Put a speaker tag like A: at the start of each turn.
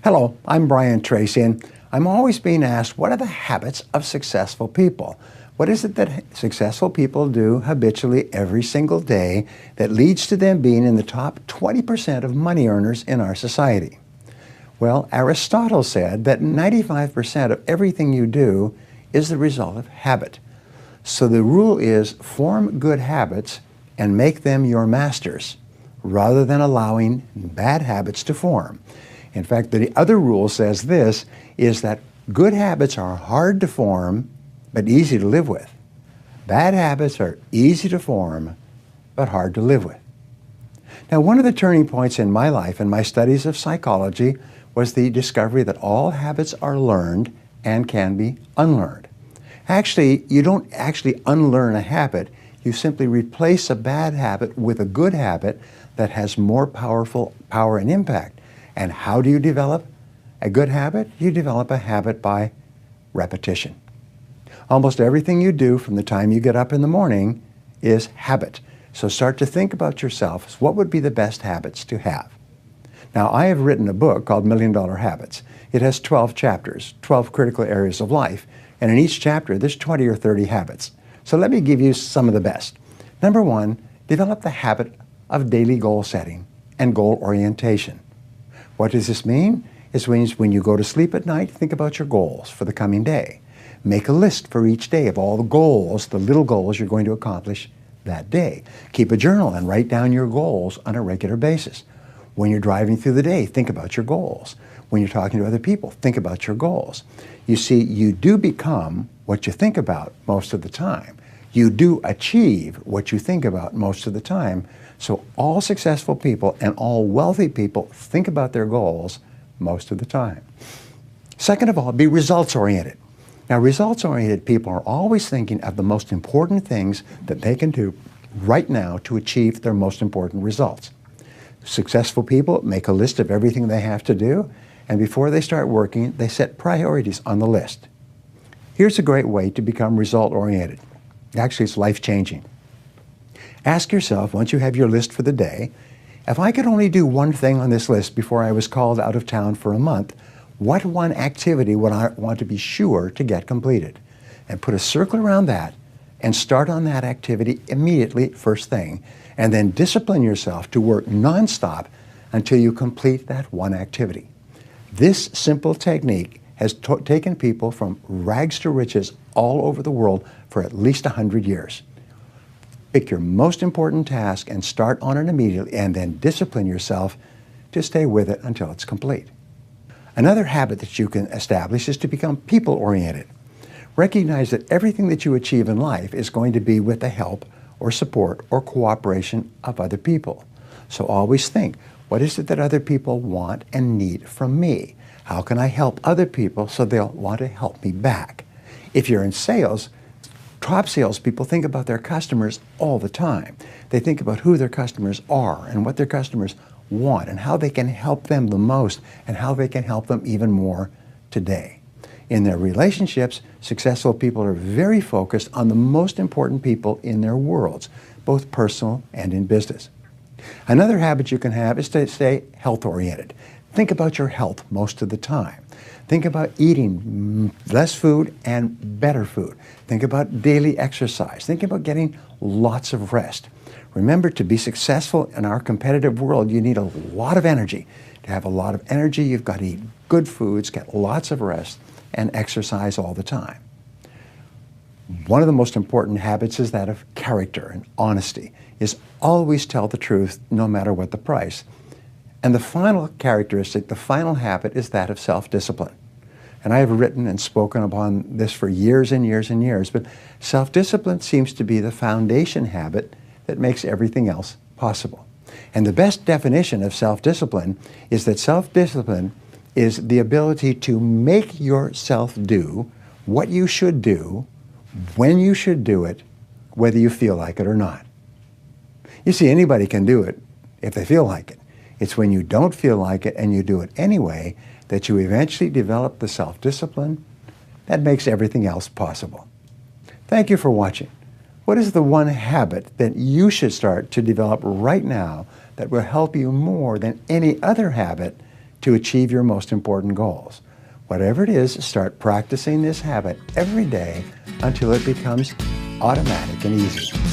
A: Hello, I'm Brian Tracy, and I'm always being asked, what are the habits of successful people? What is it that successful people do habitually every single day that leads to them being in the top 20% of money earners in our society? Well, Aristotle said that 95% of everything you do is the result of habit. So the rule is form good habits and make them your masters, rather than allowing bad habits to form. In fact, the other rule says this, is that good habits are hard to form, but easy to live with. Bad habits are easy to form, but hard to live with. Now, one of the turning points in my life and my studies of psychology was the discovery that all habits are learned and can be unlearned. Actually, you don't actually unlearn a habit. You simply replace a bad habit with a good habit that has more power and impact. And how do you develop a good habit? You develop a habit by repetition. Almost everything you do from the time you get up in the morning is habit. So start to think about yourself. What would be the best habits to have? Now, I have written a book called $1 Million Habits. It has 12 chapters, 12 critical areas of life. And in each chapter, there's 20 or 30 habits. So let me give you some of the best. Number one, develop the habit of daily goal setting and goal orientation. What does this mean? It means when you go to sleep at night, think about your goals for the coming day. Make a list for each day of all the goals, the little goals you're going to accomplish that day. Keep a journal and write down your goals on a regular basis. When you're driving through the day, think about your goals. When you're talking to other people, think about your goals. You see, you do become what you think about most of the time. You do achieve what you think about most of the time. So all successful people and all wealthy people think about their goals most of the time. Second of all, be results-oriented. Now, results-oriented people are always thinking of the most important things that they can do right now to achieve their most important results. Successful people make a list of everything they have to do, and before they start working, they set priorities on the list. Here's a great way to become result-oriented. Actually, it's life-changing. Ask yourself, once you have your list for the day, if I could only do one thing on this list before I was called out of town for a month, what one activity would I want to be sure to get completed? And put a circle around that and start on that activity immediately, first thing, and then discipline yourself to work nonstop until you complete that one activity. This simple technique has taken people from rags to riches all over the world for at least 100 years. Pick your most important task and start on it immediately, and then discipline yourself to stay with it until it's complete. Another habit that you can establish is to become people-oriented. Recognize that everything that you achieve in life is going to be with the help or support or cooperation of other people. So always think, what is it that other people want and need from me? How can I help other people so they'll want to help me back? If you're in sales, top salespeople think about their customers all the time. They think about who their customers are and what their customers want and how they can help them the most and how they can help them even more today. In their relationships, successful people are very focused on the most important people in their worlds, both personal and in business. Another habit you can have is to stay health-oriented. Think about your health most of the time. Think about eating less food and better food. Think about daily exercise. Think about getting lots of rest. Remember, to be successful in our competitive world, you need a lot of energy. To have a lot of energy, you've got to eat good foods, get lots of rest, and exercise all the time. One of the most important habits is that of character and honesty, is always tell the truth no matter what the price. And the final characteristic, the final habit, is that of self-discipline. And I have written and spoken upon this for years and years and years, but self-discipline seems to be the foundation habit that makes everything else possible. And the best definition of self-discipline is that self-discipline is the ability to make yourself do what you should do, when you should do it, whether you feel like it or not. You see, anybody can do it if they feel like it. It's when you don't feel like it and you do it anyway that you eventually develop the self-discipline that makes everything else possible. Thank you for watching. What is the one habit that you should start to develop right now that will help you more than any other habit to achieve your most important goals. Whatever it is, start practicing this habit every day until it becomes automatic and easy.